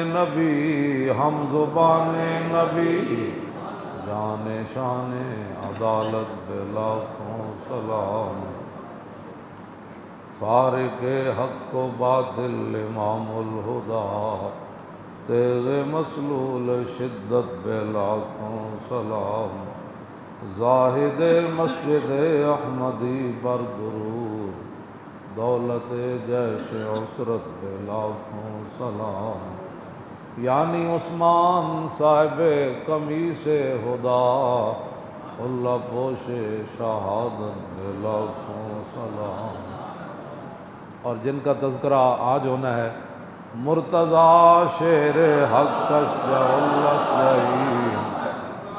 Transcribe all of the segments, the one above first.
نبی ہم زبان نبی، جان شان عدالت بے لاکھوں سلام، فارق حق و باطل امام الہدا، تیغ مسلول شدت بے لاکھوں سلام، زاہد مسجد احمدی بر درود، دولت جیش عسرت بے لاکھوں سلام، یعنی عثمان صاحب قمیص ہدا، اللہ پوش شہادت بے لاکھوں سلام۔ اور جن کا تذکرہ آج ہونا ہے، مرتضیٰ شیر حق اشجع الاشجعین،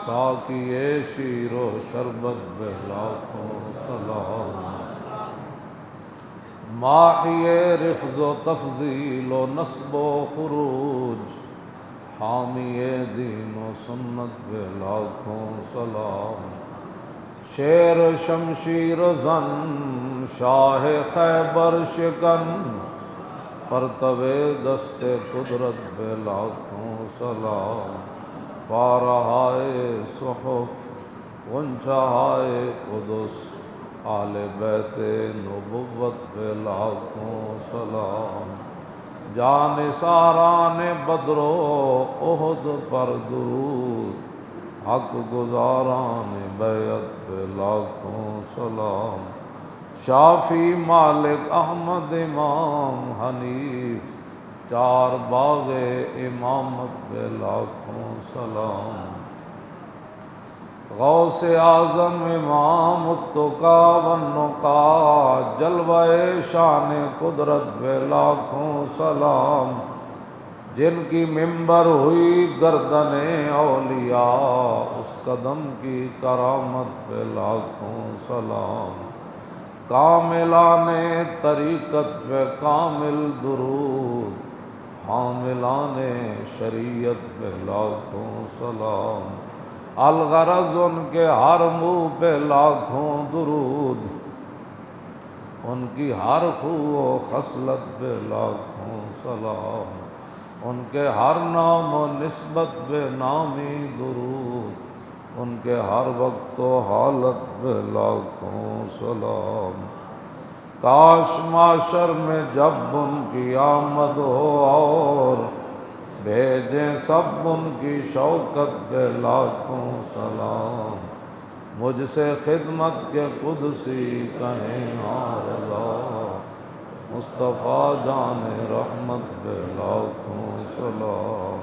ساقی شیر و شربت بے لاکھوں سلام، ماحی رفض و تفضیل و نصب و خروج، حامی دین و سنت بے لاکھوں سلام، شیر شمشیر زن شاہ خیبر شکن، پرتو دست قدرت بے لاکھوں سلام، پارہائے صحف غنچہائے قدس، آل بیت نبوت بے لاکھوں سلام، جان ساران بدر و احد پر درود، حق گزاران بیعت پہ لاکھوں سلام، شافی مالک احمد امام حنیف، چار باغ امامت پہ لاکھوں سلام، غوث اعظم امام التقا والنقا، جلوہ شان قدرت پہ لاکھوں سلام، جن کی ممبر ہوئی گردن اولیاء، اس قدم کی کرامت پہ لاکھوں سلام، کاملان طریقت پہ کامل درود، حاملان شریعت پہ لاکھوں سلام، الغرض ان کے ہر منہ پہ لاکھوں درود، ان کی ہر خو و خصلت پہ لاکھوں سلام، ان کے ہر نام و نسبت پہ نامی درود، ان کے ہر وقت و حالت پہ لاکھوں سلام، کاش معاشر میں جب ان کی آمد ہو اور بھیجیں سب ان کی شوکت پہ لاکھوں سلام، مجھ سے خدمت کے قدسی کہیں آرزا، مصطفیٰ جان رحمت پہ لاکھوں سلام۔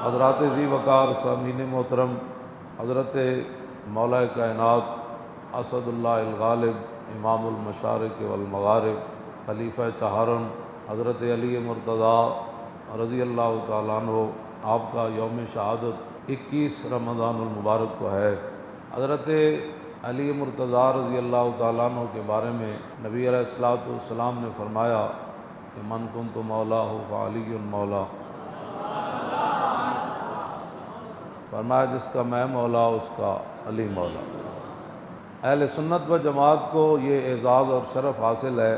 حضرات ذی وقار سامعین محترم، حضرت مولا کائنات اسد اللہ الغالب امام المشارق والمغارب خلیفہ چہارم حضرت علی مرتضیٰ رضی اللہ تعالیٰ عنہ، آپ کا یوم شہادت 21 رمضان المبارک کو ہے۔ حضرت علی مرتضیٰ رضی اللہ تعالیٰ عنہ کے بارے میں نبی علیہ الصلوۃ والسلام نے فرمایا کہ من کنت مولاہ فعلی مولا، فرمایا جس کا میں مولا اس کا علی مولا۔ اہل سنت و جماعت کو یہ اعزاز اور شرف حاصل ہے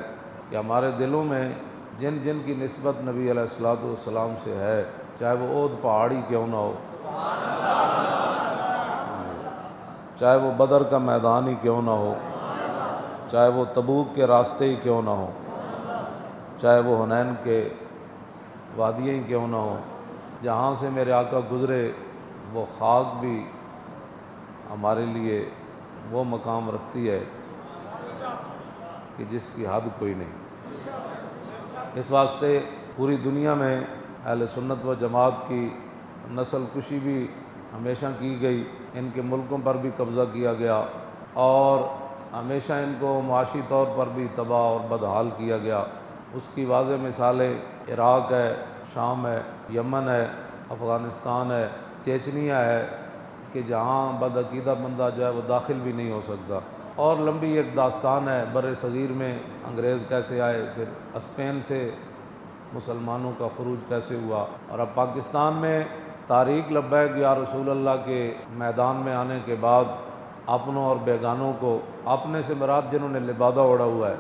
کہ ہمارے دلوں میں جن جن کی نسبت نبی علیہ الصلوۃ والسلام سے ہے، چاہے وہ اود پہاڑی کیوں نہ ہو، چاہے وہ بدر کا میدان ہی کیوں نہ ہو، چاہے وہ تبوک کے راستے ہی کیوں نہ ہو، چاہے وہ حنین کے وادیاں ہی کیوں نہ ہو، جہاں سے میرے آقا گزرے وہ خاک بھی ہمارے لیے وہ مقام رکھتی ہے کہ جس کی حد کوئی نہیں۔ اس واسطے پوری دنیا میں اہل سنت و جماعت کی نسل کشی بھی ہمیشہ کی گئی، ان کے ملکوں پر بھی قبضہ کیا گیا، اور ہمیشہ ان کو معاشی طور پر بھی تباہ اور بدحال کیا گیا۔ اس کی واضح مثالیں عراق ہے، شام ہے، یمن ہے، افغانستان ہے، چیچنیا ہے، کہ جہاں بدعقیدہ بندہ جو ہے وہ داخل بھی نہیں ہو سکتا، اور لمبی ایک داستان ہے بر صغیر میں انگریز کیسے آئے، پھر اسپین سے مسلمانوں کا خروج کیسے ہوا، اور اب پاکستان میں تاریخ لبیک یا رسول اللہ کے میدان میں آنے کے بعد اپنوں اور بیگانوں کو، اپنے سے مراد جنہوں نے لبادہ اوڑھا ہوا ہے،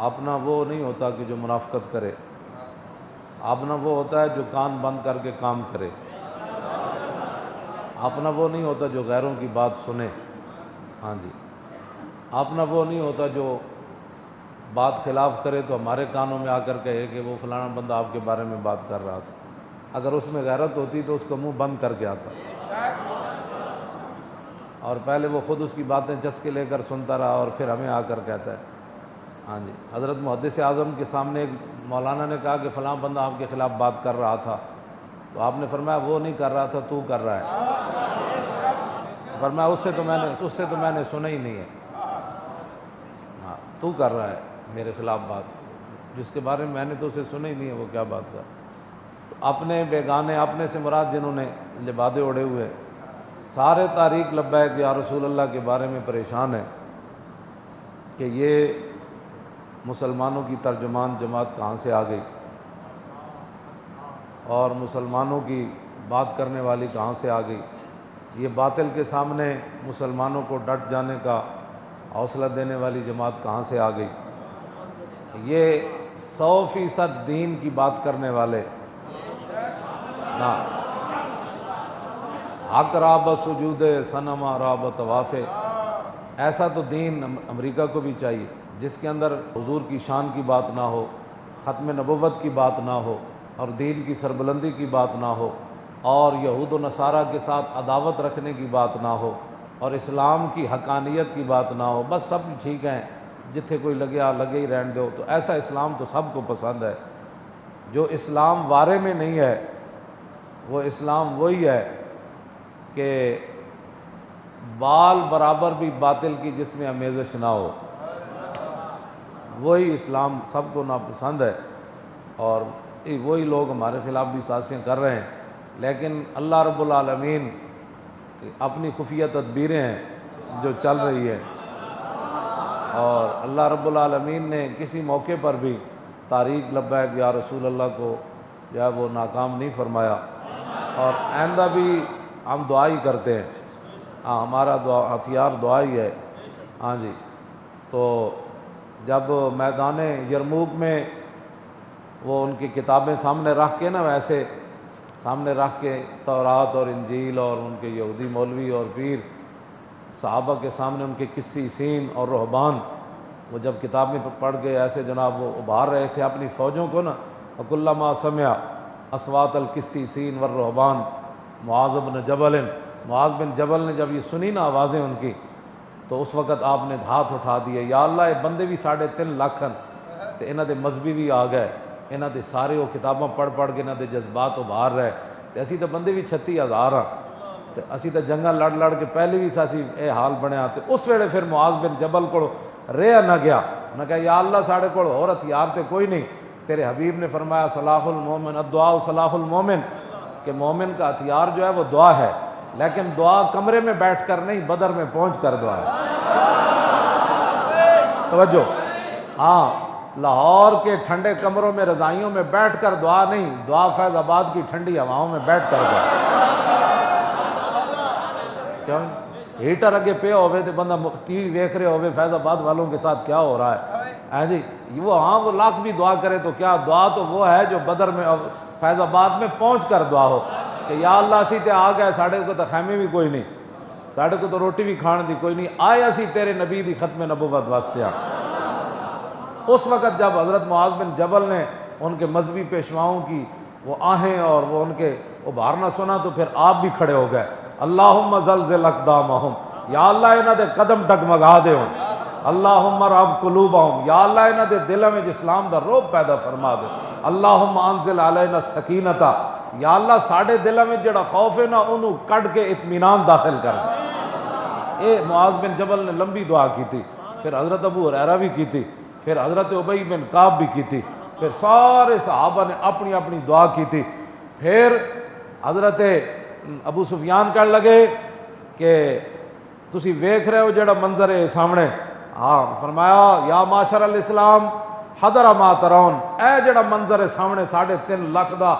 اپنا وہ نہیں ہوتا کہ جو منافقت کرے، اپنا وہ ہوتا ہے جو کان بند کر کے کام کرے، اپنا وہ نہیں ہوتا جو غیروں کی بات سنے، ہاں جی، اپنا وہ نہیں ہوتا جو بات خلاف کرے تو ہمارے کانوں میں آ کر کہے کہ وہ فلانا بندہ آپ کے بارے میں بات کر رہا تھا۔ اگر اس میں غیرت ہوتی تو اس کو منہ بند کر کے آتا، اور پہلے وہ خود اس کی باتیں چسکے لے کر سنتا رہا اور پھر ہمیں آ کر کہتا ہے۔ ہاں جی، حضرت محدث اعظم کے سامنے ایک مولانا نے کہا کہ فلاں بندہ آپ کے خلاف بات کر رہا تھا، تو آپ نے فرمایا وہ نہیں کر رہا تھا، تو کر رہا ہے۔ فرمایا اس سے تو میں نے سنا ہی نہیں ہے، ہاں تو کر رہا ہے میرے خلاف بات، جس کے بارے میں نے تو اسے سنا ہی نہیں ہے، وہ کیا بات کر۔ تو اپنے بیگانے، اپنے سے مراد جنہوں نے لبادے اڑے ہوئے، سارے تاریخ لبیک یا رسول اللہ کے بارے میں پریشان ہیں کہ یہ مسلمانوں کی ترجمان جماعت کہاں سے آ گئی، اور مسلمانوں کی بات کرنے والی کہاں سے آ گئی، یہ باطل کے سامنے مسلمانوں کو ڈٹ جانے کا حوصلہ دینے والی جماعت کہاں سے آ گئی، یہ 100% دین کی بات کرنے والے، ہاں، حق راب سجود صنم راب طواف، ایسا تو دین امریکہ کو بھی چاہیے جس کے اندر حضور کی شان کی بات نہ ہو، ختم نبوت کی بات نہ ہو، اور دین کی سربلندی کی بات نہ ہو، اور یہود و نصارہ کے ساتھ عداوت رکھنے کی بات نہ ہو، اور اسلام کی حقانیت کی بات نہ ہو۔ بس سب ٹھیک ہیں، جتھے کوئی لگے ہی رہن دو۔ تو ایسا اسلام تو سب کو پسند ہے۔ جو اسلام وارے میں نہیں ہے وہ اسلام وہی ہے کہ بال برابر بھی باطل کی جس میں آمیزش نہ ہو، وہی اسلام سب کو ناپسند ہے، اور وہی لوگ ہمارے خلاف بھی سازشیں کر رہے ہیں۔ لیکن اللہ رب العالمین کی اپنی خفیہ تدبیریں ہیں جو چل رہی ہیں، اور اللہ رب العالمین نے کسی موقع پر بھی تحریک لبیک یا رسول اللہ کو جو ہے وہ ناکام نہیں فرمایا، اور آئندہ بھی ہم دعا ہی کرتے ہیں، ہاں ہمارا ہتھیار دعا ہی ہے۔ ہاں جی، تو جب میدان یرموک میں وہ ان کی کتابیں سامنے رکھ کے نا، ویسے سامنے رکھ کے تورات اور انجیل اور ان کے یہودی مولوی اور پیر صحابہ کے سامنے ان کے قسیسین اور رہبان، وہ جب کتابیں پڑھ کے ایسے جناب وہ ابھار رہے تھے اپنی فوجوں کو نا، وَكُلَّمَا سَمِعَ اصوات القسیسین والرہبان معاذ بن جبل نے جب یہ سنی نا آوازیں ان کی، تو اس وقت آپ نے ہاتھ اٹھا دیے، یا اللہ یہ بندے بھی 3.5 لاکھ ہیں، تو انہاں دے مذہبی بھی آ گئے، انہاں دے سارے وہ کتاباں پڑھ کے انہاں دے جذبات ابھار رہے، تو اسی تو بندے بھی 36,000 ہاں، تو اسی تو جنگاں لڑ کے پہلے بھی ساسی اے حال بنے آتے۔ اس ویلے پھر معاذ بن جبل کو رہا نہ گیا، انہاں کہا یا اللہ ساڑے کو اور ہتھیار تے کوئی نہیں، تیرے حبیب نے فرمایا صلاح المومن الدعاء صلاح المومن، کہ مومن کا ہتھیار جو ہے وہ دعا ہے، لیکن دعا کمرے میں بیٹھ کر نہیں، بدر میں پہنچ کر دعا ہے۔ توجہ، ہاں، لاہور کے ٹھنڈے کمروں میں رضائیوں میں بیٹھ کر دعا نہیں، دعا فیض آباد کی ٹھنڈی ہواؤں میں بیٹھ کر دعا۔ کیوں ہیٹر اگے پہ ہوئے تو بندہ ٹی وی دیکھ رہے ہوئے فیض آباد والوں کے ساتھ کیا ہو رہا ہے جی، وہ لاکھ بھی دعا کرے تو کیا، دعا تو وہ ہے جو بدر میں فیض آباد میں پہنچ کر دعا ہو کہ یا اللہ اسی تے آ گئے، ساڑھے کو تو خیمے بھی کوئی نہیں، ساڑھے کو تو روٹی بھی کھان دی کوئی نہیں، آئے اسی تیرے نبی دی ختم نبوت واسطے آ۔ اس وقت جب حضرت معاذ بن جبل نے ان کے مذہبی پیشواؤں کی وہ آہیں اور وہ ان کے ابھارنا سنا، تو پھر آپ بھی کھڑے ہو گئے، اللہم زلزل اقدامہم، یا اللہ انہاں دے قدم ڈگمگا دے ہوں، اللہم رب قلوبہم، یا اللہ انہاں دے دلوں میں اسلام دا روب پیدا فرما دے، اللہم انزل علینا سکینتا، یا اللہ ساڑھے دلوں میں جڑا خوف ہے نا انہوں کٹ کے اطمینان داخل کر دے۔ اے معاذ بن جبل نے لمبی دعا کی تھی، پھر حضرت ابو ہریرہ بھی کی تھی، پھر حضرت ابی بن کعب بھی کی تھی، پھر سارے صحابہ نے اپنی اپنی دعا کی تھی۔ پھر حضرت ابو سفیان کہنے لگے کہ تسی ویکھ رہے ہو جڑا منظر ہے سامنے، ہاں، فرمایا یا معاشر الاسلام حضر ما ترون، اے جڑا منظر ہے سامنے 3.5 لاکھ دا،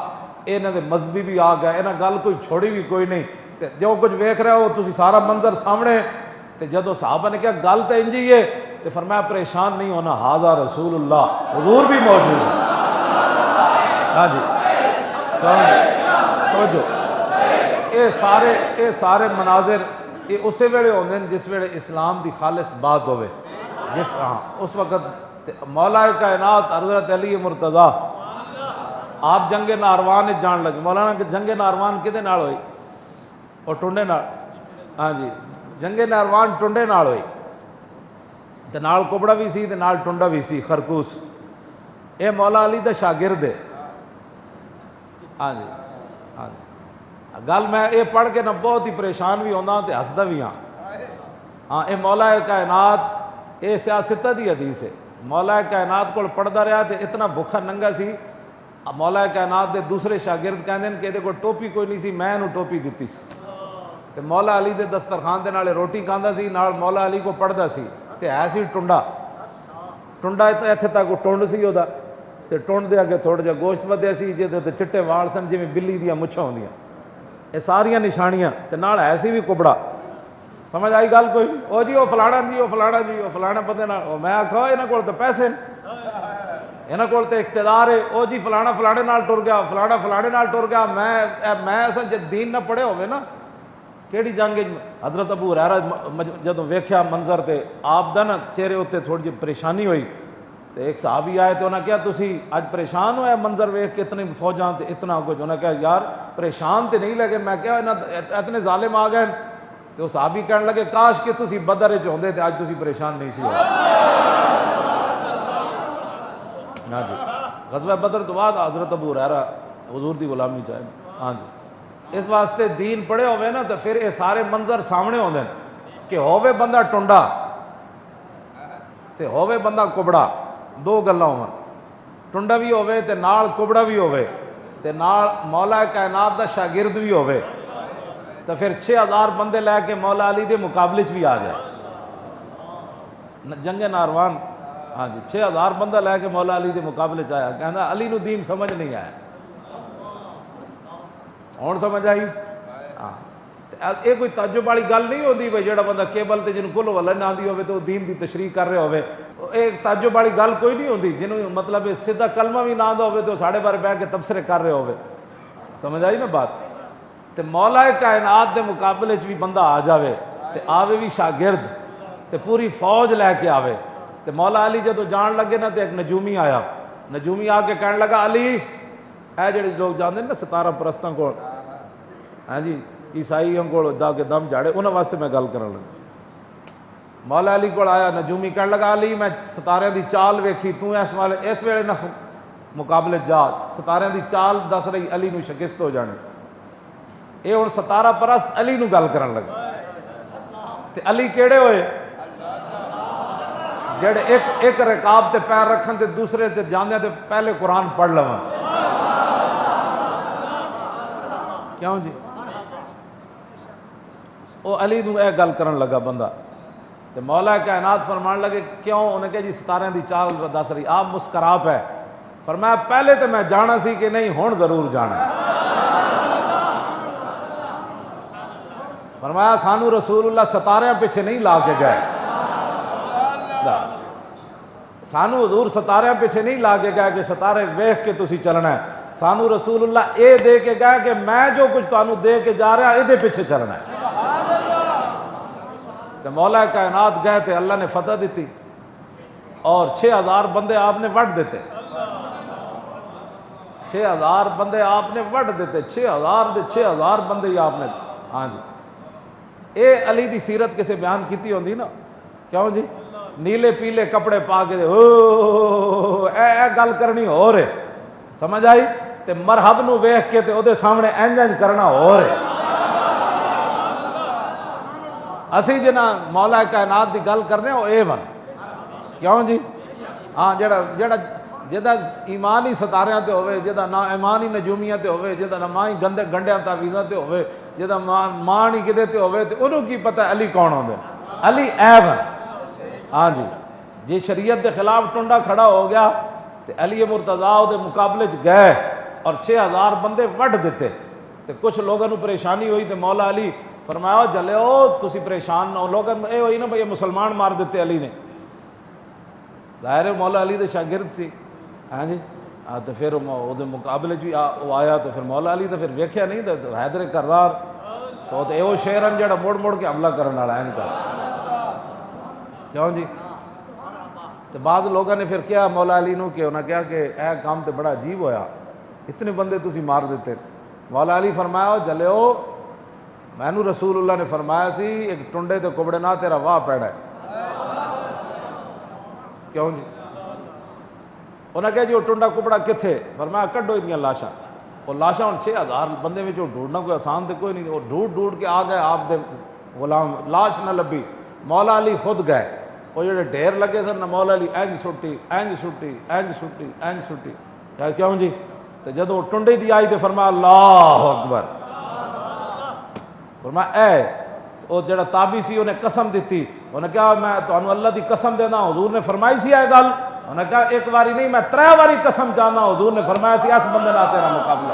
انہاں دے مذہبی بھی آ گئے، انہاں گل کوئی چھوڑی بھی کوئی نہیں، تے جو کچھ ویکھ رہے ہو تسی سارا منظر سامنے۔ تے جدو صحابہ نے کہا گل تے انجی ہے، تے فرمایا پریشان نہیں ہونا، ھذا رسول اللہ، حضور بھی موجود ہے۔ ہاں جی توجہ، یہ سارے مناظر یہ اسی ویلے ہوندے ہیں جس ویلے اسلام دی خالص بات ہوئے، جس اس وقت مولا کائنات حضرت علی مرتضیٰ آپ جنگ ناروان جان لگے۔ مولانا کہ جنگ ناروان کدے نال ہوئی؟ اور ٹنڈے نال، ہاں جی جنگ ناروان ٹنڈے نال ہوئی، تے نال کبڑا بھی سی تے نال ٹنڈا بھی سی خرکوس۔ اے مولا علی دا شاگرد ہے، ہاں جی ہاں جی۔ گل میں یہ پڑھ کے نہ بہت ہی پریشان بھی ہونا تے ہسدا بھی ہاں۔ ہاں اے مولا کائنات، اے سیاستہ دی حدیث ہے۔ مولا کائنات کو پڑھدا رہا تے اتنا بھوکھا ننگا سی، مولا کائنات دے دوسرے شاگرد کہندے ہیں کہ یہ کوئی ٹوپی کوئی نہیں سی، میں انہوں ٹوپی دیتی سی تے مولا علی دے دسترخوان دے نالے روٹی کھاندا سی، نال مولا علی کو پڑھدا سی تے ہے سی ٹنڈا ایتھے تک ٹنڈ سی او دا تے ٹنڈ دے اگے تھوڑا جہا گوشت ودیا سی جہدے تے چٹے وال سن جویں بلی دیاں مچھاں ہوندیاں، یہ ساریاں نشانیاں تے نال ہے سی بھی کبڑا۔ سمجھ آئی گل کوئی؟ او جی او فلانا جی، او فلانا جی، او فلانا بندے نال میں آکھا انہاں کول تے پیسے انہاں کول تے اقتدار ہے، او جی فلانا فلانے نال ٹر گیا، فلانا فلانے نال ٹر گیا۔ میں اصل جب دین نہ پڑھے ہوئے نا کیڑی جنگ حضرت ابو ہریرہ جدوں ویکھیا منظر تے آپ دا نا چہرے اتنے تھوڑی جی پریشانی ہوئی تے ایک صحابی آئے تو انہاں کہا تسی اج پریشان ہوئے منظر ویکھ کے اتنی فوجاں تے اتنا کچھ؟ انہاں کہا یار پریشان تے نہیں لگے، میں کہا اتنے ظالم آ گئے تو صحابی کہنے لگے کاش کہ تسی بدر وچ ہوندے تے اج تسی پریشان نہیں سی ہوئے۔ ہاں جی غزوہ بدر تو بعد حضرت ابو ہریرہ حضور دی غلامی چاہے، ہاں جی اس واسطے دین پڑھے ہوئے نا تو پھر یہ سارے منظر سامنے ہوندے ہیں کہ ہووے بندہ ٹنڈا تے ہووے بندہ کبڑا، دو گلاں ہون، ٹنڈا بھی ہووے تے نال کبڑا بھی ہووے تے نال مولا کائنات دا شاگرد بھی ہووے تو پھر 6000 بندے لے کے مولا علی دے مقابلے چ بھی آ جائے۔ جنگ ناروان، ہاں جی 6000 بندہ لے کے مولا علی دے مقابلے چ آیا، کہندا علی نو دین سمجھ نہیں آیا۔ ہوں سمجھ آئی؟ ہاں یہ کوئی تعجب والی گل نہیں ہوتی بھائی جہاں بندہ کیبل تے جنہوں کل ولن نہ آتی ہوئے تو دین دی تشریح کر رہے ہوئے، ایک تعجب والی گل کوئی نہیں ہوتی، جنہوں مطلب سیدھا کلمہ بھی نہ آتا ہوئے تو ساڑھے بارے بہ کے تبصرے کر رہے ہوئے۔ سمجھ آئی نا بات؟ تے مولا کائنات دے مقابلے چ بھی بندہ آ جاوے تے آوے بھی شاگرد تے پوری فوج لے کے آوے تے مولا علی جدو جان لگے نا تے ایک نجومی آیا، نجومی آ کے کہنے لگا علی اے جڑے لوگ جانتے ہیں نا ستارہ پرستاں کو، ہاں جی عیسائیوں کو دا کے دم جاڑے انہوں واسطے میں گل کرن لگا۔ مولا علی کو آیا نجومی کہنے لگا علی میں ستارے دی چال ویکھی، تو اس ویلے نہ مقابلے جا، ستارے دی چال دس رہی علی نو شکست ہو جانے۔ یہ ہوں ستارہ پرست علی نو گل کرن لگا تے علی کیڑے ہوئے جڑے ایک رکاب تے پیر رکھن تے دوسرے تے جاندے تے پہلے قرآن پڑھ لواں۔ کیوں جی؟ وہ علی نو اے گل کرن لگا بندہ تے مولا کائنات فرمان لگے کیوں؟ انہیں کہا جی ستارے دی چال دس رہی۔ آپ مسکرا پے، فرمایا پہلے تو میں جانا سی کہ نہیں، ہون ضرور جانا۔ فرمایا سانو رسول اللہ ستاریاں پیچھے نہیں لا کے گئے، سانو حضور ستاریاں پیچھے نہیں لا کے گئے کہ ستارے ویکھ کے تسی چلنا ہے، سانو رسول اللہ اے دے کے گئے کہ میں جو کچھ تانوں دے کے جا رہا ہے دے پیچھے چلنا ہے۔ تو مولا کائنات گئے تھے، اللہ نے فتح دیتی اور 6000 بندے آپ نے وڈ دیتے، 6000 بندے آپ نے وڈ دیتے، 6000 بندے ہی آپ نے، ہاں جی اے علی دی سیرت کسے بیان کیتی ہوندی نا، کیوں جی نیلے پیلے کپڑے پا کے اے گل کرنی ہو رہے، سمجھ آئی؟ تے مرحب نو ویکھ کے تے او دے سامنے انج کرنا ہو رہے۔ اسی جنا مولا کائنات دی گل کرنے ہو اے ون، کیوں جی؟ ہاں جہاں ایمان ہی ستاریاں تے ہوئے، جہاں نہ ایمان ہی نجومیاں تے ہوئے، جہاں نہ ماں ہی گنڈیاں تعویذاں تے ہوئے، جہاں مان ہی کدے تے ہوئے، تے انہوں کی پتہ علی کون ہوندے؟ علی اے ون۔ ہاں جی جی شریعت دے خلاف ٹنڈا کھڑا ہو گیا تے علی مرتضیٰ دے مقابلے چ گئے اور 6000 بندے وڈ دیتے تے کچھ لوگوں کو پریشانی ہوئی تے مولا علی فرمایا جلو تسی پریشان نہ ہو، لوگوں اے ہوئی نا بھئی مسلمان مار دیتے علی نے، ظاہر ہے مولا علی دے شاگرد سی، ہاں جی تو پھر وہ مقابلے بھی وہ آیا تو پھر مولا علی تو پھر ویکھیا نہیں تو حیدر کرار تو یہ شیر ہیں جڑا مڑ مڑ کے حملہ کرنے والا ہے ان کا، کیوں جی؟ تو بعض لوگوں نے پھر کیا مولا علی نو کہ انہوں نے کہا کہ اے کام تو بڑا عجیب ہویا، اتنے بندے تسی مار دیتے۔ مولا علی فرمایا جلیو مینو رسول اللہ نے فرمایا سی ایک ٹنڈے تے کبڑے نہ تیرا واہ پیڑا ہے، کیوں جی؟ انہوں نے کہا جی وہ ٹنڈا کپڑا کتھے؟ فرمایا کڈو اتنی لاشاں، وہ لاشاں ہوں 6000 بندے میں ڈھونڈنا کوئی آسان تو کوئی نہیں، وہ ڈھونڈ کے آ گئے آپ دے غلام، لاش نہ لبھی، مولا علی خود گئے، وہ جڑے ڈھیر لگے سن مولا علی اینج سٹی اینج سٹی اینج سٹی اینج سٹی، کیوں جی؟ تو جدو وہ ٹنڈی دی آئی تو فرمایا اللہ اکبر، فرمایا اے وہ جڑا تابی سی انہیں قسم دیتی، انہوں نے کہا میں تو اللہ دی قسم دینا، حضور نے فرمائی سی ہے گل، انہوں نے کہا ایک واری نہیں میں 3 واری قسم جانا، حضور نے فرمایا سی اس بندے نہ تیرا مقابلہ،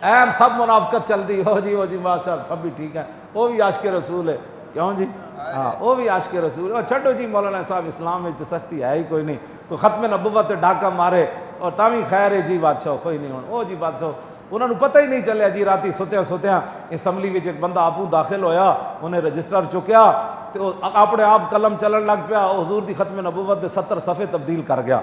ایم سب منافقت چل دی، ہو جی ماشاء اللہ سب بھی ٹھیک ہے، وہ بھی عاشق رسول ہے، کیوں جی؟ ہاں وہ بھی عاشق رسول ہے، چھڈو جی مولانا صاحب اسلام میں تو سختی ہے ہی کوئی نہیں، کوئی ختم نبوت ڈاکہ مارے اور تاوی خیر ہے جی بادشاہ کوئی نہیں ہونا، وہ جی بادشاہ انہوں نے پتہ ہی نہیں چلیا جی راتی ستیاں اسمبلی وچ ایک بندہ آپوں داخل ہویا، انہیں رجسٹر چکیا تو اپنے آپ قلم چلن لگ پیا، حضور دی ختم نبوت دے 70 صفحے تبدیل کر گیا،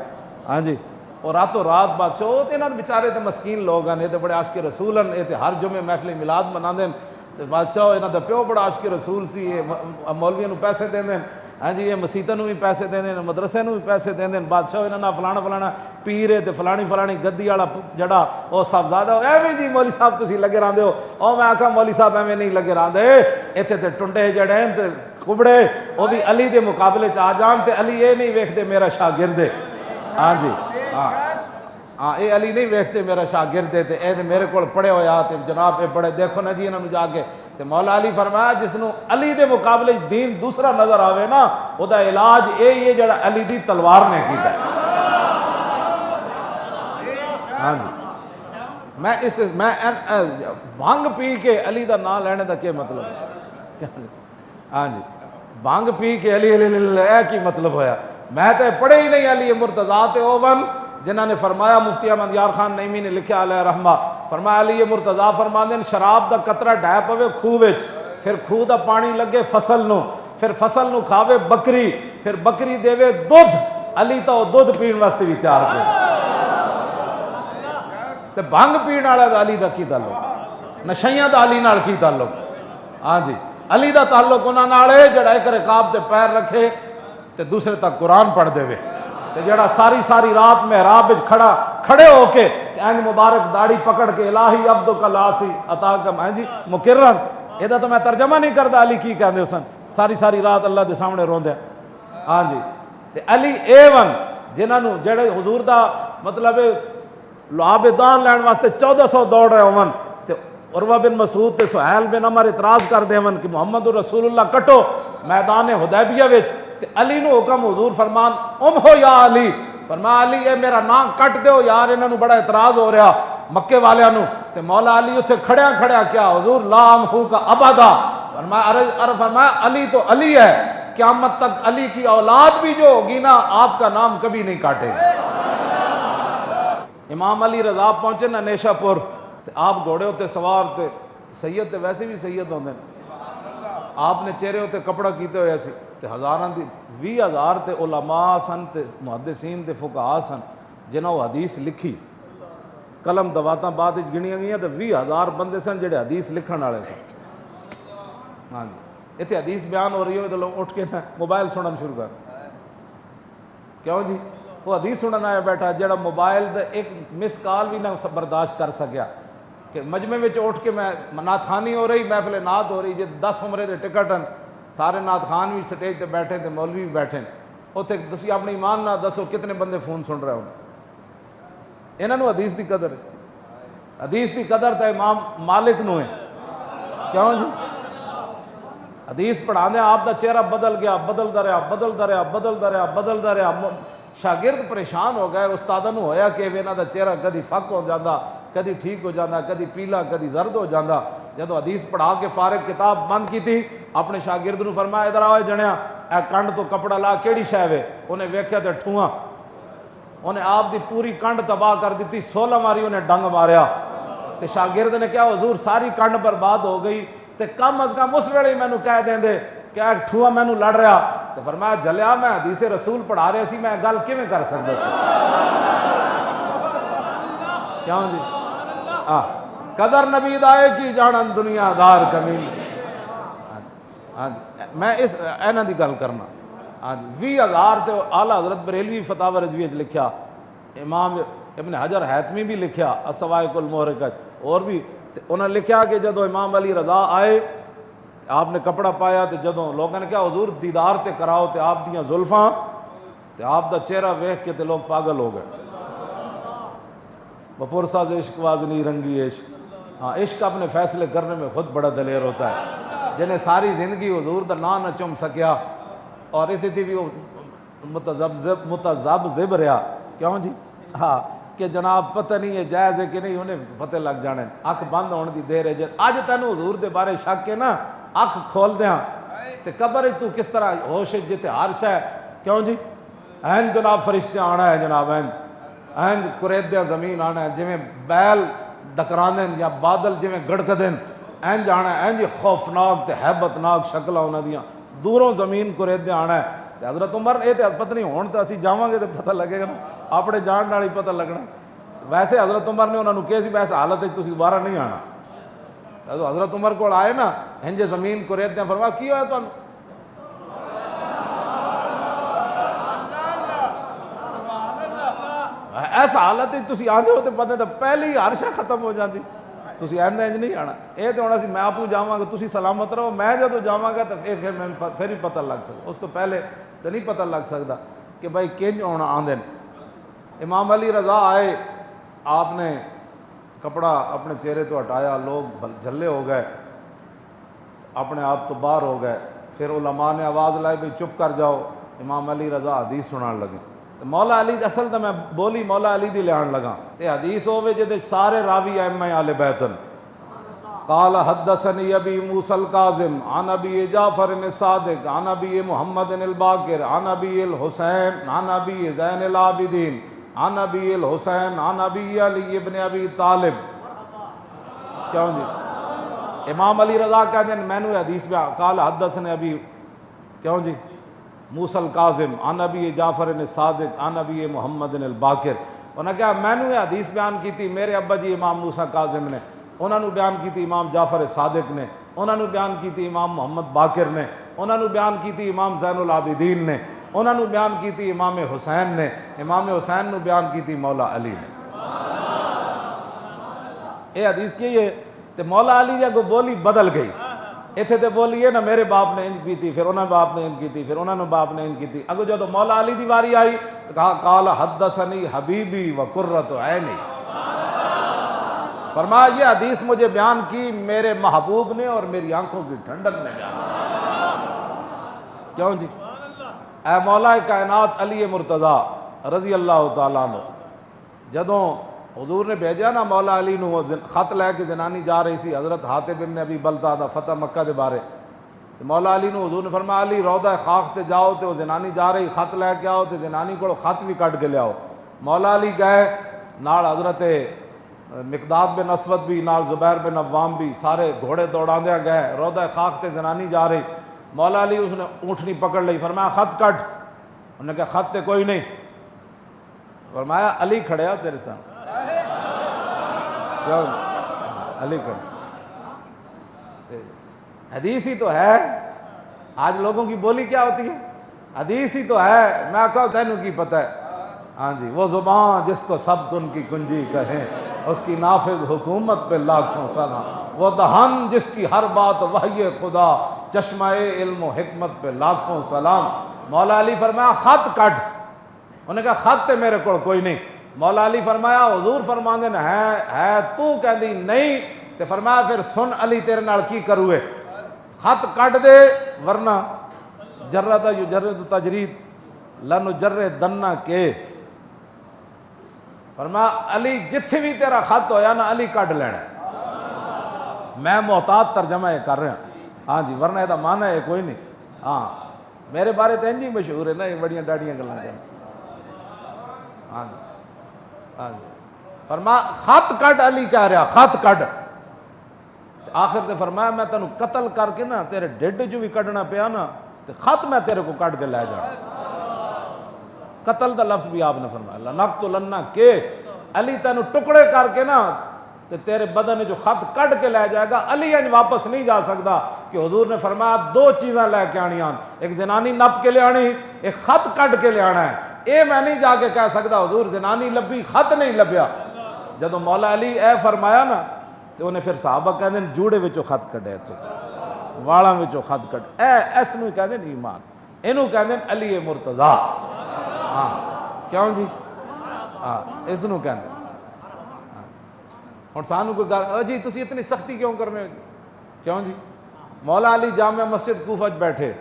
ہاں جی، اور راتوں رات بادشاہ وہ تو انہوں نے بیچارے تے مسکین لوگ ہیں، یہ تو بڑے عاشق رسول ہیں، یہ تو ہر جمعے محفل میلاد منا دیں، بادشاہ انہوں دا پیو بڑا عاشق رسول سی، یہ مولویوں نو پیسے دیں دیں، ہاں جی یہ مسیتوں بھی پیسے دیں دیں، مدرسے نو بھی پیسے دیں دیں، بادشاہ انہوں نے فلانا پیر ہے تے فلانی گدی والا جڑا وہ صاحبزادہ ایویں جی مولوی صاحب تسی لگے رہندے ہو، او میں آکھاں مولوی صاحب ایویں نہیں لگے رہندے، ایتھے تے ٹنڈے جڑے ہیں تے کبڑے وہ بھی علی دے مقابلے چ آ جان تے علی یہ نہیں ویکھدے میرا شاگرد ہے، ہاں جی ہاں یہ علی نہیں ویکھتے میرا شاگرد ہے تے اے میرے کول پڑھے ہویا تے جناب اے پڑھے دیکھو نا جی انہوں نے جا کے تے مولا علی فرمایا جس نو علی دے مقابلے دین دوسرا نظر آوے نا او دا علاج یہ جڑا علی دی تلوار نے کیتا ہے، ہاں جی میں بھنگ پی کے علی دا نام لینے دا کیا مطلب ہے، ہاں جی بھنگ پی کے علی اے کی مطلب ہویا، میں تے پڑھے ہی نہیں علی مرتضیٰ تے اوون جنہوں نے فرمایا مفتی احمد یار خان نعیمی نے لکھا علیہ رحمہ، فرمایا علی مرتضیٰ فرماندے شراب دا قطرہ ڈھائے پوے کھوہ وچ، پھر کھوہ دا پانی لگے فصل نو، پھر فصل نو کھاوے بکری، پھر بکری دیوے دودھ، علی تو دودھ پین واسطے بھی تیار کرے، تے بھنگ پین والا دا علی دا کی تعلق، نشیاں دا علی نال کی تعلق، ہاں جی علی دا تعلق انہاں نال ہے جڑا ایک رکاب تے پیر رکھے تے دوسرے تک قرآن پڑھ دے وے، تے جڑا ساری رات محراب وچ کھڑے ہو کے این مبارک داڑھی پکڑ کے الہی عبدک الاسی عطاک میں جی مکرن، یہ تو میں ترجمہ نہیں کردا علی کی کہندے سن، ساری رات اللہ دے سامنے روندے، ہاں جی تے علی ایون جنہاں نو جڑے حضور دا مطلب آبدان لین واسطے 1400 دوڑ رہے ہون تے عروہ بن مسعود تے سہیل بن عمر اعتراض کر دے ہون کہ محمد رسول اللہ کٹو میدان حدیبیہ وچ، تے علی نو حکم حضور فرمان ہو یا علی، فرمایا علی اے میرا نام کٹ دیو یار انہاں نو بڑا اعتراض ہو رہا مکے والیاں نو، تے مولا علی اتھے کھڑیا کیا حضور لا امحو کا ابدا، فرمایا علی تو علی ہے، قیامت تک علی کی اولاد بھی جو ہوگی نا آپ کا نام کبھی نہیں کاٹے گی۔ امام علی رضا پہنچے نا نیشہ پور تے آپ گھوڑے ہوتے سوار تے سید تے ویسے بھی سید ہوندے آپ نے چہرے ہوتے کپڑا کیتے ہوئے سی تے ہزاراں دی 20,000 تے علماء سن تے محدثین تے فقہاء سن جنہاں وہ حدیث لکھی، قلم دواتاں بعد وچ گنیاں گئیاں تے 20,000 بندے سن جڑے حدیث لکھن والے سن، ہاں جی اتنے حدیث بیان ہو رہی ہوئے تو لوگ اٹھ کے نا موبائل سننا شروع کر، کیوں جی وہ حدیث سننا آیا بیٹھا جڑا موبائل دے ایک مس کال بھی نہ برداشت کر سکیا، کہ مجمع میں اٹھ کے میں نعت خوانی ہو رہی محفل نعت ہو رہی جی 10 عمرے دے ٹکٹ ہیں سارے نعت خوان بھی سٹیج تے بیٹھے تے مولوی بھی بیٹھے، اتنے دسی اپنی ایمان نہ دسو کتنے بندے فون سن رہے ہوں، انہوں نے حدیث دی قدر ہے، حدیث دی قدر تو امام مالک نو ہے، کیوں جی حدیث پڑھا دیں آپ دا چہرہ بدل گیا، بدلدا رہا، شاگرد پریشان ہو گئے، استاداں نو ہویا کہ انہاں دا چہرہ کدی فک ہو جاندہ، کدی ٹھیک ہو جاندہ، کدی پیلا کدی زرد ہو جاندہ، جدو حدیث پڑھا کے فارغ کتاب بند کی تھی اپنے شاگرد نو فرمایا ادھر آؤ جنیا اے کنڈ تو کپڑا لا کیڑی شے وے، انہیں ویکھیا تے ٹھواں، انہیں آپ دی پوری کنڈ تباہ کر دیتی، 16 ماری انہیں ڈنگ ماریا تے شاگرد نے کہا حضور ساری کنڈ برباد ہو گئی تے کم از کم اس ویلے میں کہہ دیں دے کہ ایک ٹھوا میں لڑ رہا تو فرمایا جلیا میں حدیث رسول پڑھا رہے سی، میں گل کیویں کر سکتا سی؟ کیوں جی قدر نبی دائے کی جانن دنیا دار کمیل۔ میں اس اینا دی گل کرنا 20,000 تے اعلیٰ حضرت بریلوی فتاوی رضویہ لکھیا، امام ابن حجر حیتمی بھی لکھیا الصواعق المحرقۃ، اور بھی انہوں نے لکھیا کہ جدو امام علی رضا آئے آپ نے کپڑا پایا تو جدوں لوگوں نے کہا حضور دیدار تے کراؤ تے آپ دیاں زلفاں تے آپ دا چہرہ ویکھ کے تے لوگ پاگل ہو گئے۔ بپور ساز عشق وازنی رنگی عشق، ہاں عشق اپنے فیصلے کرنے میں خود بڑا دلیر ہوتا ہے، جنہیں ساری زندگی حضور دا نہ چم سکیا اور اتنی تھی بھی متذبذب رہا، کیوں جی ہاں کہ جناب پتہ نہیں ہے جائز ہے کہ نہیں، انہیں پتہ لگ جانے اکھ بند ہونے دی دیر ہے۔ اج تینوں حضور دے بارے شک کے نا اکھ کھول دیاں تے قبر تو کس طرح ہوش جتے ہر شے، کیوں جی این جناب فرشتے آنا ہے، جناب این قریدہ زمین آنا ہے، جویں بیل ڈکراندن یا بادل جویں گڑکدن این جانا ہے، این جی خوفناک تے ہیبتناک شکلہ ہونا دیاں دوروں زمین قریدہ آنا ہے۔ تے حضرت عمر یہ تو پتہ نہیں ہون تو اسی جاواں گے تو پتہ لگے گا نا، اپنے جان نال ہی پتہ لگنا۔ ویسے حضرت عمر نے انہوں نے کہا سی ویسے حالت ہے تسی دوبارہ نہیں آنا۔ حضرت عمر کو آئے نا ہنج زمین کو ریت نے فرمایا کی ہویا تو ایسا حالت ہے تسی آندے ہوتے پتہ تو پہلی ہر شے ختم ہو جاندی، تسی ایندا انج نہیں آنا۔ اے تو ہونا سی میں آپ جاواں گا تسی سلامت رہو، میں جدوں جاواں گا تو پھر ہی پتہ لگ سکتا، اس تو پہلے تو نہیں پتہ لگ سکتا کہ بھائی کنج ہونا آندے۔ امام علی رضا آئے، آپ نے کپڑا اپنے چہرے تو ہٹایا، لوگ جھلے ہو گئے، اپنے آپ تو باہر ہو گئے۔ پھر علماء نے آواز لائی بھئی چپ کر جاؤ، امام علی رضا حدیث سنان لگے۔ مولا علی اصل تو میں بولی مولا علی دی لیان لگا تے حدیث ہوئے جدے سارے راوی ائمہ اہل بیتن۔ قال حدثني ابي موسى الكاظم عن ابي جعفر الصادق عن ابي محمد الباقر عن ابي الحسين عن ابي زين العابدين عن ابی الحسین عن ابی علی ابن ابی طالب۔ کیوں جی امام علی رضا کہتے ہیں میں نے حدیث میں قال حدثنا ابی کیوں جی موسیٰ الکاظم عن ابی جعفر الصادق عن ابی محمد الباقر۔ انہوں نے کہا میں نے حدیث بیان کی تھی میرے ابا جی امام موسیٰ کاظم نے، انہوں نے بیان کی تھی امام جعفر صادق نے، انہوں نے بیان کی تھی امام محمد باقر نے، انہوں نے بیان کی تھی امام زین العابدین نے، انہوں نے بیان کی تھی امام حسین نے، امام حسین نے بیان کی تھی مولا علی نے۔ یہ حدیث کی ہے تو مولا علی نے کو بولی بدل گئی، اتھے تے بولی ہے نا میرے باپ نے انج کی تھی، پھر انہوں نے باپ نے انج کی تھی، پھر انہوں نے باپ نے انج کی تھی۔ اگر جو تو مولا علی دی واری آئی تو کہا قال حدثنی حبیبی و قرۃ عینی، فرمایا یہ حدیث مجھے بیان کی میرے محبوب نے اور میری آنکھوں کی ٹھنڈک نے بیان کی۔ کیوں جی اے مولا کائنات علی مرتضیٰ رضی اللہ تعالیٰ عنہ، جدوں حضور نے بھیجا نا مولا علی نو خط لے کے زنانی جا رہی سی حضرت حاتب ابن ابی بلتہ دا فتح مکہ دے بارے، تو مولا علی نو حضور نے فرمایا علی روضہ خاک تے جاؤ تے وہ زنانی جا رہی خط لے کے آؤ تے زنانی کو خط بھی کٹ کے لے آؤ۔ مولا علی گئے نال حضرت مقداد بن اسود بھی نال زبیر بن عوام بھی، سارے گھوڑے دوڑاندے گئے، روضہ خاک تے زنانی جا رہی، مولا علی اس نے اونٹنی پکڑ لی، فرمایا خط کٹ، انہوں نے کہا خط تے کوئی نہیں، فرمایا علی کھڑے ہو تیرے ساتھ، علی کھڑے۔ حدیث ہی تو ہے، آج لوگوں کی بولی کیا ہوتی ہے، حدیث ہی تو ہے، میں کہوں تینوں کی پتہ ہے، ہاں جی وہ زبان جس کو سب کن کی کنجی کہیں اس کی نافذ حکومت پہ لاکھوں سلام، وہ دہن جس کی ہر بات وحی خدا چشمہ علم و حکمت پہ لاکھوں سلام۔ مولا علی فرمایا خط کٹ، انہوں نے کہا خط تے میرے کو کوئی نہیں، مولا علی فرمایا حضور فرماندے نے ہے تو کہہ دی نہیں، تے فرمایا پھر سن علی تیرے نال کی کروے، خط کٹ دے ورنہ جرد یجرد تجرید لنجردن کے، فرمایا علی جتھے بھی تیرا خط ہویا نا علی کٹ لینا، میں محتاط ترجمہ یہ کر رہا ہوں، ہاں جی ورنہ یہ معنی ہے کوئی نہیں، ہاں میرے بارے تو انجی مشہور ہے نا یہ بڑیاں ڈاڑیاں گلاں کرنا۔ ہاں جی ہاں جی فرما خط کڈ، علی کہہ رہا خط کڈ، آخر تے فرمایا میں تینوں قتل کر کے نا تیرے ڈھڈ جو بھی کڈنا پیا نا تے خط میں تیرے کو کڈ کے لے جا. قتل دا لفظ بھی آپ نے فرمایا لنقتلن کے، علی تینوں ٹکڑے کر کے نا تے تیرے بدن جو خط کڈ کے لے جائے گا. علی انج واپس نہیں جا سکتا کہ حضور نے فرمایا دو چیزاں لے کے آنی آن، ایک زنانی نپ کے لے آنی، ایک خط کڈ کے لے آنا ہے. اے میں نہیں جا کے کہہ سکتا حضور زنانی لبھی خط نہیں لبیا. جدو مولا علی اے فرمایا نا تو انہیں پھر صحابہ کہتے ہیں جوڑے وچوں خط کڈے تو والاں وچوں خط کڈ، اے اس نو کہتے ہیں ایمان، اینو کہتے ہیں علی مرتضی. ہاں کیوں جی؟ ہاں اس نو کہتے ہیں. ہن سانو کوئی گل جی تسی اتنی سختی کیوں کرنے ہو؟ کیوں جی؟ مولا علی جامع مسجد کوفہ وچ بیٹھے،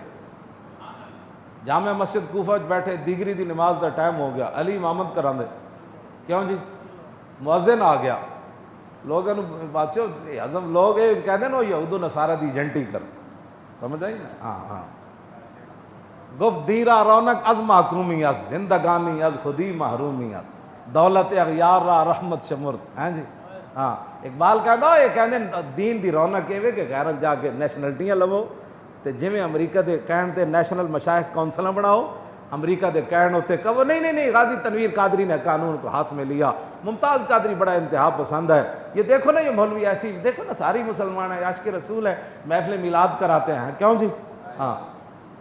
جامع مسجد کوفہ وچ بیٹھے، دیگری دی نماز دا ٹائم ہو گیا، علی امامت کراندے. کیوں جی؟ مؤذن آ گیا، لوگوں بادشاہ اعظم لوگ یہ کہتے ہیں نا یہود و نصارہ دی ایجنٹی کر، سمجھ آئی نا؟ ہاں ہاں گفت دیرا رونق از محکومی از، زندگانی از خودی محرومی از، دولت اغیار را رحمت شمرد. ہیں جی ہاں اقبال کہتا یہ کہتے ہیں دین دی رونق یہ کہ غیرت جا کے نیشنلٹیاں لو تے جویں امریکہ دے کہن تے نیشنل مشائخ کونسلاں بناؤ، امریکہ دے کہن ہوتے کہو نہیں غازی تنویر قادری نے قانون کو ہاتھ میں لیا، ممتاز قادری بڑا انتہا پسند ہے، یہ دیکھو نا یہ مولوی ایسی، دیکھو نا ساری مسلمان ہیں، عاشق رسول ہے، محفل میلاد کراتے ہیں. کیوں جی؟ ہاں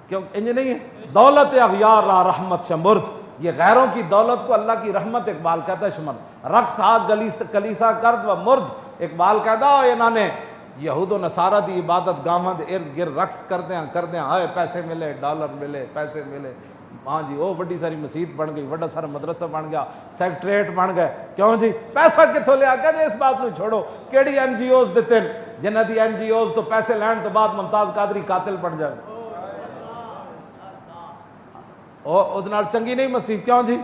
کیوں انج نہیں ہے؟ دولت اغیار را رحمت شمرد، یہ غیروں کی دولت کو اللہ کی رحمت اقبال کہتا ہے شمر. رقص کلیسا کرد و مرد، اقبال کہتا ہے انہوں نے یہود و نصارہ دی عبادت گاواں دے ارد گرد رقص کردے ہیں ہائے پیسے ملے، ڈالر ملے، پیسے ملے. ہاں جی وہ وڈی ساری مسجد بن گئی، وڈا سارا مدرسہ بن گیا، سیکٹریٹ بن گئے. کیوں جی؟ پیسہ کتوں لیا؟ کہتے اس بات نو چھوڑو کیڑی این جی اوز دیتے ہیں جنہ دی این جی اوز تو پیسے لین تو بعد ممتاز قادری قاتل بن جائے، اس نال چنگی نہیں مسجد. کیوں جی؟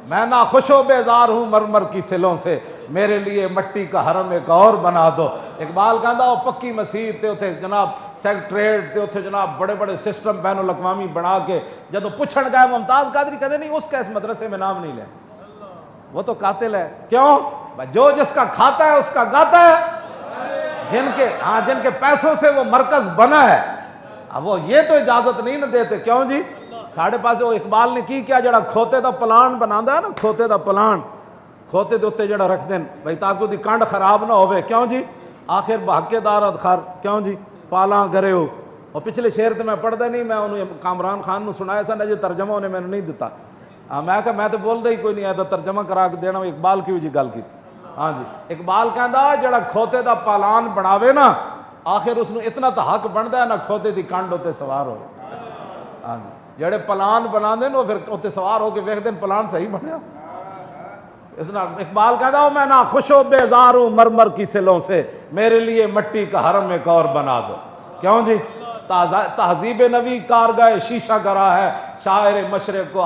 میں نہ خوش و بیزار ہوں مرمر کی سلوں سے، میرے لیے مٹی کا حرم ایک اور بنا دو. اقبال کہتا وہ پکی مسجد تے اتنے جناب سیکٹریٹ تے اتنے جناب بڑے بڑے سسٹم بین الاقوامی بنا کے جدو پوچھن گئے ممتاز قادری کہتے نہیں اس کا اس مدرسے میں نام نہیں لے، وہ تو قاتل ہے. کیوں؟ جو جس کا کھاتا ہے اس کا گاتا ہے، جن کے پیسوں سے وہ مرکز بنا ہے اب وہ یہ تو اجازت نہیں نہ دیتے. کیوں جی؟ ساڑھے پاس وہ اقبال نے کی کیا جڑا کھوتے دا پلان بنانا ہے نا، کھوتے دا پلان کھوتے دے اتنے جڑا رکھ دیں بھائی تاکہ دی کانڈ خراب نہ ہوئے. کیوں جی؟ آخر بحق دار ادخار. کیوں جی؟ پالاں گرے ہو. اور پچھلے شعر تو میں پڑھتا نہیں، میں انہوں کامران خان نو سنایا سا نا جی ترجمہ انہیں میں نے نہیں دیتا. میں کہا میں تو بول دے ہی کوئی نہیں آیا ترجمہ کرا کے دینا. اقبال کی جی گل کی. ہاں جی اقبال کہندا جڑا کھوتے دا پالان بناوے نا آخر اس نو اتنا تو حق بنتا ہے نا کھوتے دی کانڈ ہوتے سوار ہو. ہاں جی جڑے پلان بنا دیں وہ پھر اتنے سوار ہو کے ویکھ دیں پلان صحیح بنیا. اس نال اقبال کہتا ہوں میں نہ خوش و بیزار ہوں مرمر کی سلوں سے، میرے لیے مٹی کا حرم ایک اور بنا دو. کیوں جی؟ تہذیب نبی کارگاہ شیشہ گرا ہے، شاعر مشرق کو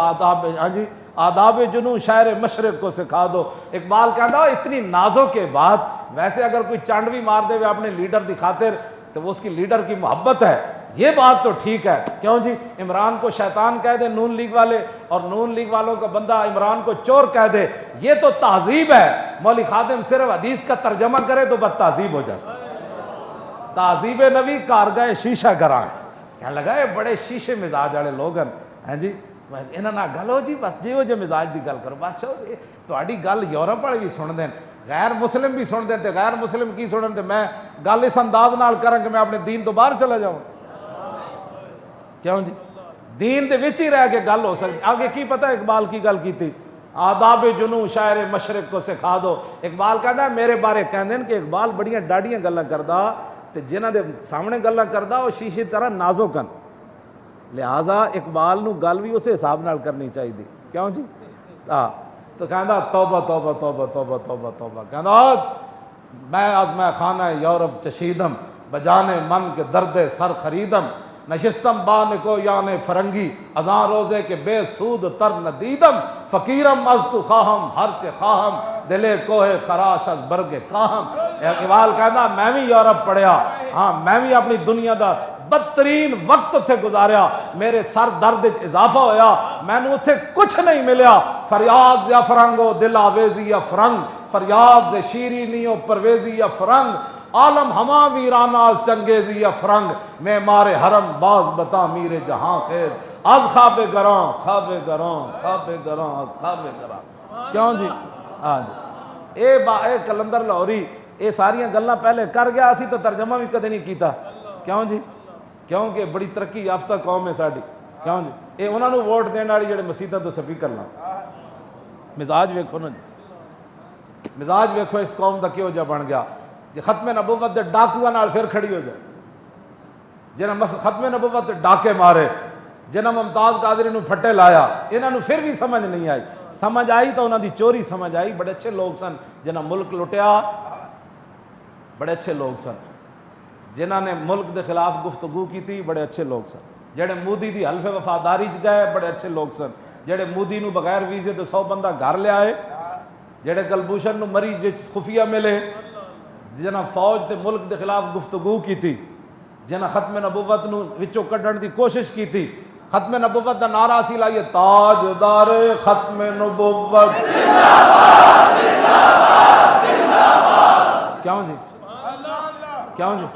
آداب جنوں شاعر مشرق کو سکھا دو. اقبال کہتا ہے اتنی نازوں کے بعد ویسے اگر کوئی چانڈ بھی مار دے ہوئے اپنے لیڈر دی خاطر تو وہ اس کی لیڈر کی محبت ہے، یہ بات تو ٹھیک ہے. کیوں جی؟ عمران کو شیطان کہہ دے نون لیگ والے، اور نون لیگ والوں کا بندہ عمران کو چور کہہ دے، یہ تو تہذیب ہے. مولوی خادم صرف حدیث کا ترجمہ کرے تو بد تہذیب ہو جاتا. تہذیب نبی کارگاہ شیشہ گراں ہے. کہنے لگا یہ بڑے شیشے مزاج والے لوگ ہیں جی انہاں نہ گل ہو جی بس جیو جے مزاج دی گل کرو. بادشاہ تہاڈی گل یورپ والے بھی سن دین، غیر مسلم بھی سن دیں تے غیر مسلم کی سنن تے میں گل اس انداز نال کراں کہ میں اپنے دین تو باہر چلا جاؤں. کیوں جی؟ دین دے وچ ہی رہ کے گل ہو سکتی. آگے کی پتہ اقبال کی گل کی تھی آداب جنوں شاعر مشرق کو سکھا دو. اقبال کہتا ہے میرے بارے کہندے کہ اقبال بڑیاں ڈاڈیاں گلاں کردا تے جنہاں دے سامنے گلاں کردا وہ شیشے طرح نازک ہن، لہٰذا اقبال نو گل بھی اسے حساب نال کرنی چاہیے. کیوں جی؟ تو کہندا توبہ توبہ توبہ توبہ توبہ توبہ. کہندا میں خانہ یورپ چشیدم بجانے من کے درد سر خریدم، نشستم بان کو یعنی فرنگی ازاں روزے کے بے سود تر ندیدم، فقیرم از تو خواہم ہرچ خواہم دلے کوہ خراش از برگ کاہم. اقبال کہنا میں بھی یورپ پڑھیا، ہاں میں بھی اپنی دنیا دا بدترین وقت اتنے گزاریا، میرے سر درد اضافہ ہویا، میں نے اتنے کچھ نہیں ملیا، فریاد یا فرنگو دل آویزی یا فرنگ، فریاد سے شیرینی و پرویزی یا فرنگ، عالم ہما ویرانہ از چنگیزی یا فرنگ، میں مارے حرم باز بتا میر جہاں خیز، از خواب گراں خواب گراں خواب گراں از خواب گراں۔ کیوں جی؟ ہاں جی، اے کلندر لاہوری یہ ساریاں گلاں پہلے کر گیا، اسی تو ترجمہ بھی کدے نہیں کیتا۔ کیوں جی؟ کیونکہ بڑی ترقی یافتہ قوم ہے ساری۔ کیوں جی؟ یہ انہوں نے ووٹ دینے والی جڑے مسیطاں تو سپیکر لاؤ۔ مزاج ویکھو نا جی، مزاج ویکھو اس قوم دا کیوں جا بن گیا کہ ختم نبوت دے ڈاکوؤں نال پھر کھڑی ہو جائے، جنہاں ختم نبوت دے ڈاکے مارے، جنہاں ممتاز قادری نو پھٹے لایا، انہاں نو پھر بھی سمجھ نہیں آئی۔ سمجھ آئی تو انہاں دی چوری سمجھ آئی۔ بڑے اچھے لوگ سن جنہاں ملک لٹیا، بڑے اچھے لوگ سن جنہاں نے ملک دے خلاف گفتگو کی تھی، بڑے اچھے لوگ سن۔ جڑے مودی دی حلف وفاداری چ گئے، بڑے اچھے لوگ سن۔ جڑے مودی نو بغیر ویزے تو 100 بندہ گھر لے آئے، جڑے کلبھوشن نو مری وچ خفیہ ملے، جنہاں فوج تے ملک دے خلاف گفتگو کی تھی، جنہاں ختم نبوت نو وچوں کڈن دی کوشش کی تھی۔ ختم نبوت دا نعرہ اسی لائیے، تاجدار ختم نبوت۔ کیوں جی؟ کیوں جی؟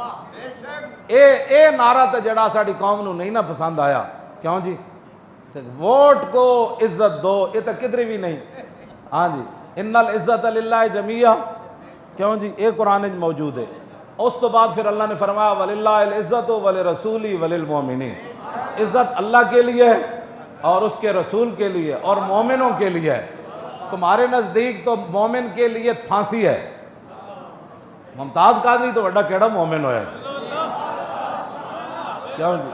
اے نعرہ تے جڑا ساڈی قوم نو نہیں نہ پسند آیا۔ کیوں جی؟ ووٹ کو عزت دو، یہ تو کدھر بھی نہیں۔ ہاں جی، ان العزت للہ جمیعا۔ کیوں جی؟ یہ قرآن میں موجود ہے۔ اس تو بعد پھر اللہ نے فرمایا وَلِلَّهِ الْعِزَّةُ وَلِرَسُولِهِ وَلِلْمُؤْمِنِينَ، عزت اللہ کے لیے اور اس کے رسول کے لیے اور مومنوں کے لیے ہے۔ تمہارے نزدیک تو مومن کے لیے پھانسی ہے، ممتاز قادری تو بڑا کیڑا مومن ہویا جی۔ کیوں جی؟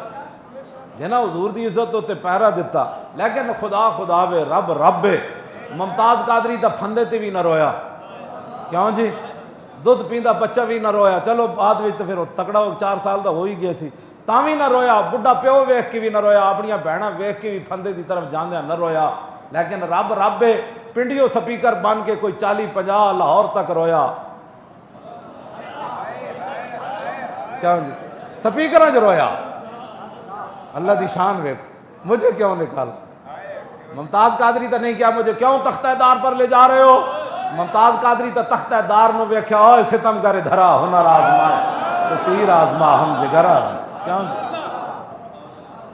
جنہاں حضور دی عزت ہوتے پیرا دیتا، لیکن خدا خدا وے رب رب ہے۔ ممتاز قادری تا پھندے تے بھی نہ رویا۔ کیوں جی؟ دودھ پیندا بچہ بھی نہ رویا، چلو بعد وچ تے پھر تکڑا 4 سال دا ہو ہی گیا سی، تاں بھی نہ رویا، بڈھا پیو ویکھ کے بھی نہ رویا، اپنیاں بہناں ویکھ کے بھی پھندے دی طرف جاندیاں نہ رویا۔ لیکن رب رب ہے، پنڈیوں سپیکر بن کے کوئی 40-50 لاہور تک رویا۔ کیوں جی؟ سپیکراں چ رویا۔ اللہ دی شان ویکھ، مجھے کیوں نکال؟ ممتاز قادری تو نہیں کیا مجھے کیوں تختہ دار پر لے جا رہے ہو؟ ممتاز قادری تو تختہ دار نو ویکھیا، اوے ستم کرے دھرا ہنر آزمائے تو تیر آزما ہم جگرا۔ کیوں جی؟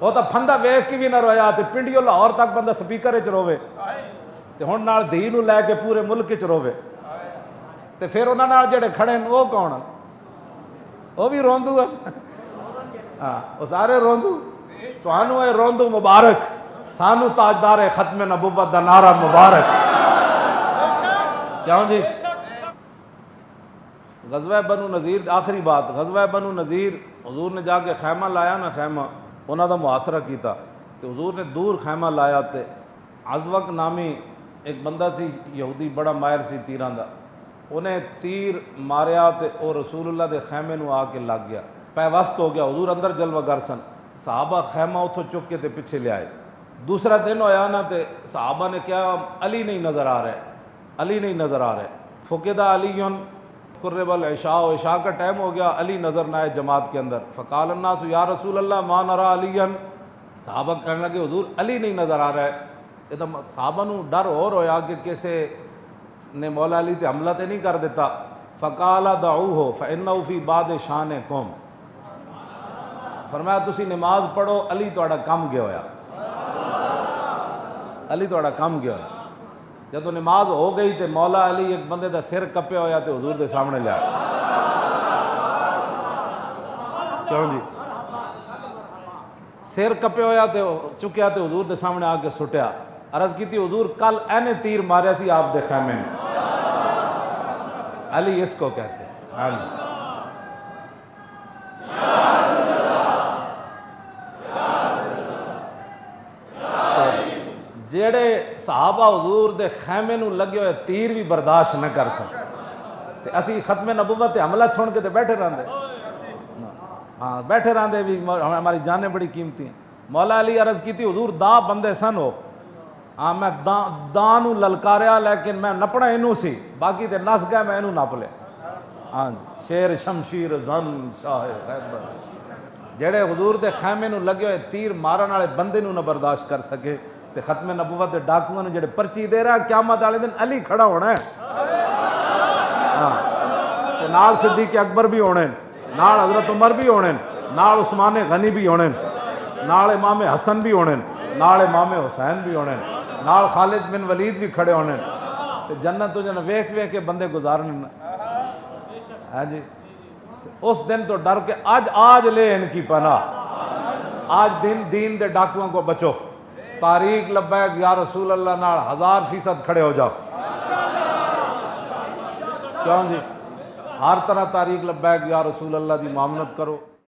وہ تو پھندا ویکھ کے بھی نہ رویا، تے پنڈیوں لاہور تک بندہ سپیکر وچ روے، تے ہن نال دھی نو لے کے پورے ملک وچ روے، تے پھر انہاں نال جڑے کھڑے نے وہ کون؟ وہ بھی روندو ہے۔ ہاں، وہ سارے روندو۔ تانوں اے روندو مبارک، سانو تاجدار ختم نبوت دا نعرہ مبارک۔ کیوں جی؟ غزوہ بنو نذیر، آخری بات، غزوہ بنو نذیر حضور نے جا کے خیمہ لایا نا، خیمہ انہاں دا محاصرہ کیتا، تے حضور نے دور خیمہ لایا، تے عزوق نامی ایک بندہ سی یہودی، بڑا ماہر سی تیراں دا، انہیں تیر ماریا تے او رسول اللہ دے خیمے نو آ کے لگ گیا، پیوست ہو گیا۔ حضور اندر جلوہ گر سن، صحابہ خیمہ اتھوں چک کے تے پیچھے لے آئے۔ دوسرا دن ہویا نا، تے صحابہ نے کیا، علی نہیں نظر آ رہے، علی نہیں نظر آ رہے، فقدا علی قرب العشاء، عشاء کا ٹائم ہو گیا، علی نظر نہ آئے جماعت کے اندر۔ فقال الناس یا رسول اللہ ما نرى علیا، صحابہ کہنے لگے حضور علی نہیں نظر آ رہا ہے۔ ادھر صحابہ نو ڈر اور ہویا کہ کیسے نے مولا علی تے حملہ تے نہیں کر دیتا۔ فقال دعوہ فانه فی بعض شانکم، فرمایا تسی نماز پڑھو، علی تہاڈا کم گیا ہویا، علی تہاڈا کم گیا ہویا۔ جدو نماز ہو گئی تے مولا علی ایک بندے دا سر کپیا ہویا تے حضور دے سامنے لیا۔ کیوں جی؟ سر کپیا ہویا تے چکیا تے حضور دے سامنے آ کے سٹیا، عرض کی تھی حضور کل اینے تیر ماریا سی آپ دے خیمے میں، علی اس کو کہتے ہیں۔ ہاں جی، جیڑے صحابہ حضور دے خیمے نو لگے ہوئے تیر بھی برداشت نہ کر سکتے، تے اسی ختم نبوت حملہ چھوڑ کے تے بیٹھے رہندے، ہاں بیٹھے رہندے بھی، ہماری جانیں بڑی قیمتی ہیں۔ مولا علی عرض کی تھی حضور دا بندے سن ہو، ہاں میں دانو للکاریا لیکن میں نپنا انہوں سی، باقی تے نس گئے میں انہوں نپ لے۔ ہاں جی، شیر شمشیر زن شاہ خیبر، جڑے حضور دے خیمے نو لگے ہوئے تیر مارن والے بندے نو نہ برداشت کر سکے تے ختم نبوت دے ڈاکوؤں نے جڑے پرچی دے رہا قیامت والے دن علی کھڑا ہونا ہے، ہاں تے نال صدیق اکبر بھی ہونے، نال حضرت عمر بھی ہونے، نال عثمان غنی بھی ہونے، نال امام حسن بھی ہونے، نال امام حسین بھی ہونے، نال خالد بن ولید بھی کھڑے ہونے تے جنت تو جن ویکھ ویکھ کے بندے گزارنے، ہاں جی اس دن تو ڈر کے آج لے ان کی پناہ، آج دین دے ڈاکوؤں کو بچو، تاریخ لبیک یا رسول اللہ نال 1000% کھڑے ہو جاؤ، کیوں جی ہر طرح تاریخ لبیک یا رسول اللہ دی معاملت کرو۔